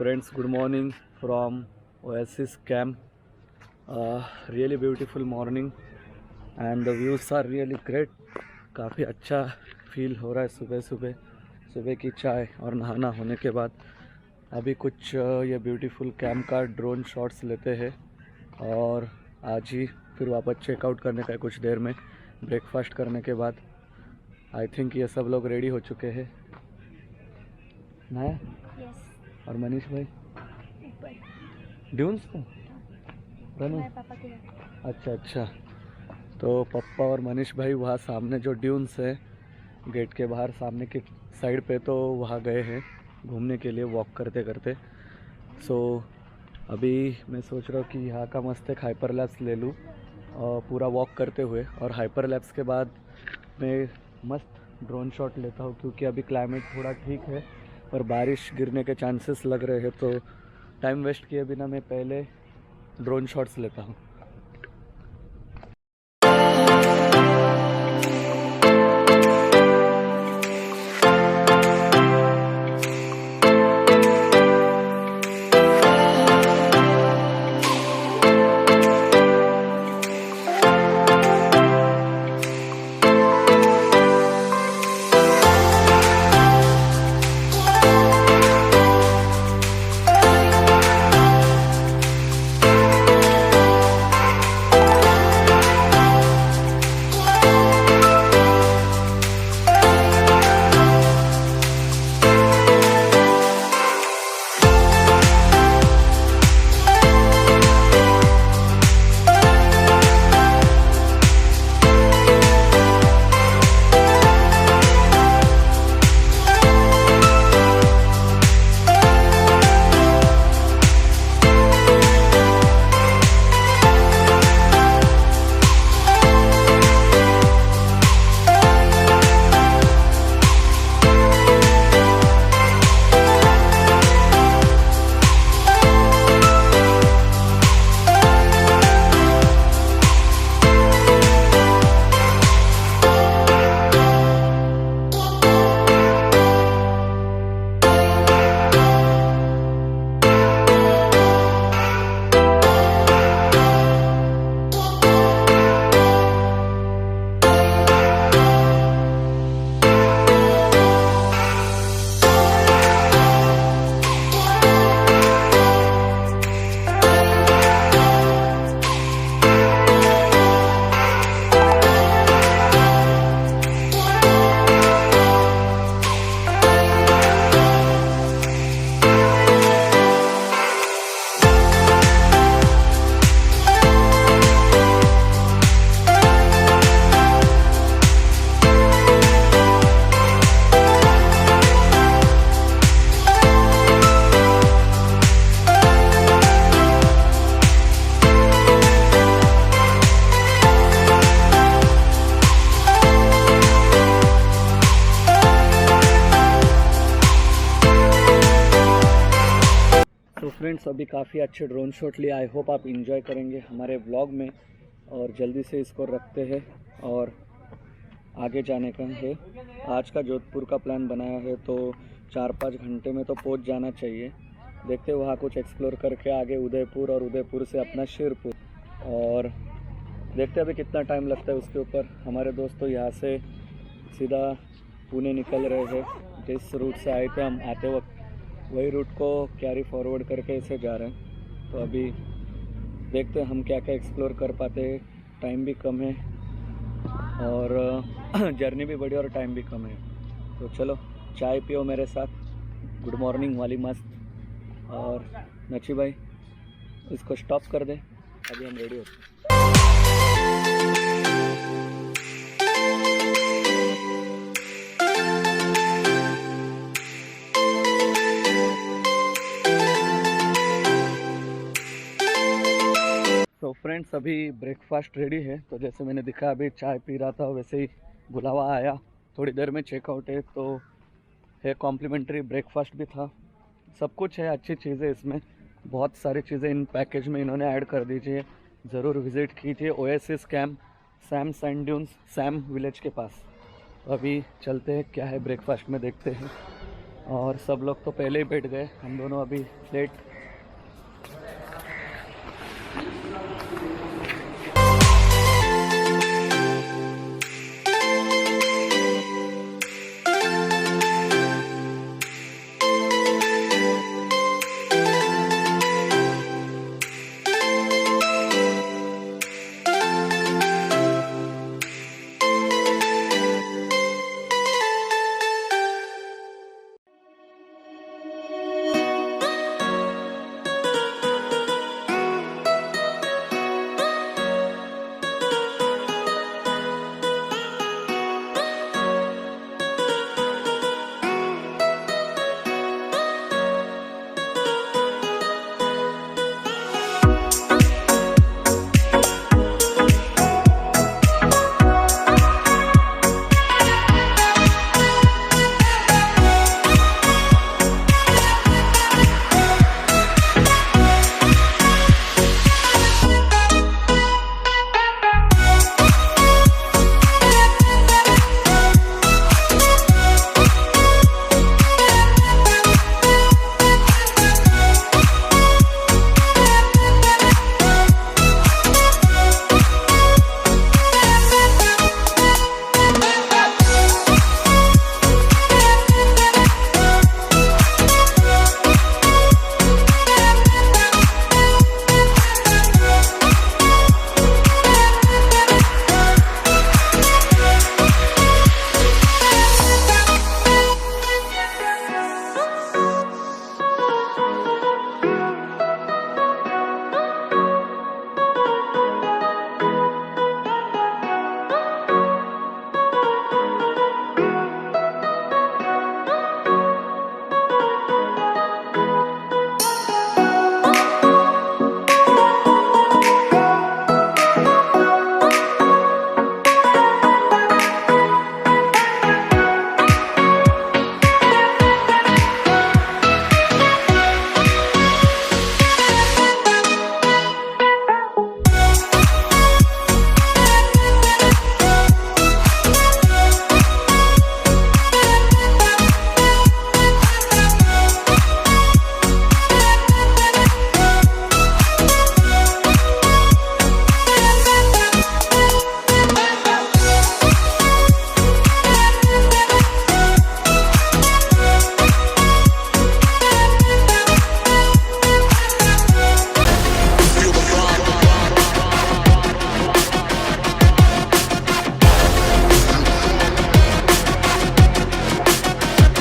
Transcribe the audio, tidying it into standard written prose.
friends, good morning from Oasis Camp. Really beautiful morning and the views are really great. काफ़ी अच्छा feel हो रहा है सुबह की चाय और नहाना होने के बाद। अभी कुछ ये ब्यूटीफुल कैंप का ड्रोन शॉट्स लेते हैं और आज ही फिर वापस चेकआउट करने का है कुछ देर में ब्रेकफास्ट करने के बाद। आई थिंक ये सब लोग रेडी हो चुके हैं ना। Yes. और मनीष भाई ऊपर ड्यून्स पे हमारे पापा के घर। अच्छा, तो पप्पा और मनीष भाई वहाँ सामने जो ड्यून्स है गेट के बाहर सामने की साइड पे, तो वहाँ गए हैं घूमने के लिए वॉक करते करते। सो अभी मैं सोच रहा हूँ कि यहाँ का मस्त एक हाइपर लैप्स ले लूँ और पूरा वॉक करते हुए, और हाइपर लैप्स के बाद मैं मस्त ड्रोन शॉट लेता हूँ क्योंकि अभी क्लाइमेट थोड़ा ठीक है और बारिश गिरने के चांसेस लग रहे हैं। तो टाइम वेस्ट किए बिना मैं पहले ड्रोन शॉट्स लेता हूँ। तो फ्रेंड्स अभी काफ़ी अच्छे ड्रोन शॉट लिए। आई होप आप इंजॉय करेंगे हमारे व्लॉग में, और जल्दी से इसको रखते हैं और आगे जाने का है। आज का जोधपुर का प्लान बनाया है तो 4-5 घंटे में तो पहुंच जाना चाहिए। देखते हैं वहाँ कुछ एक्सप्लोर करके आगे उदयपुर और उदयपुर से अपना शिरपुर, और देखते हैं अभी कितना टाइम लगता है उसके ऊपर। हमारे दोस्त तो यहाँ से सीधा पुणे निकल रहे हैं। जिस रूट से आए थे हम आते वक्त वही रूट को कैरी फॉरवर्ड करके इसे जा रहे हैं। तो अभी देखते हैं हम क्या क्या एक्सप्लोर कर पाते हैं। टाइम भी कम है और जर्नी भी बड़ी और टाइम भी कम है। तो चलो चाय पियो मेरे साथ, गुड मॉर्निंग वाली मस्त। और नची भाई इसको स्टॉप कर दे, अभी हम रेडी होते हैं। तो फ्रेंड्स अभी ब्रेकफास्ट रेडी है। तो जैसे मैंने दिखा अभी चाय पी रहा था वैसे ही बुलावा आया, थोड़ी देर में चेकआउट है। तो है कॉम्प्लीमेंट्री ब्रेकफास्ट भी था, सब कुछ है, अच्छी चीज़ें इसमें, बहुत सारी चीज़ें इन पैकेज में इन्होंने ऐड कर दीजिए। ज़रूर विज़िट कीजिए oasis camp, Sam sand dunes, Sam village के पास। तो अभी चलते हैं, क्या है ब्रेकफास्ट में देखते हैं। और सब लोग तो पहले ही बैठ गए, हम दोनों अभी लेट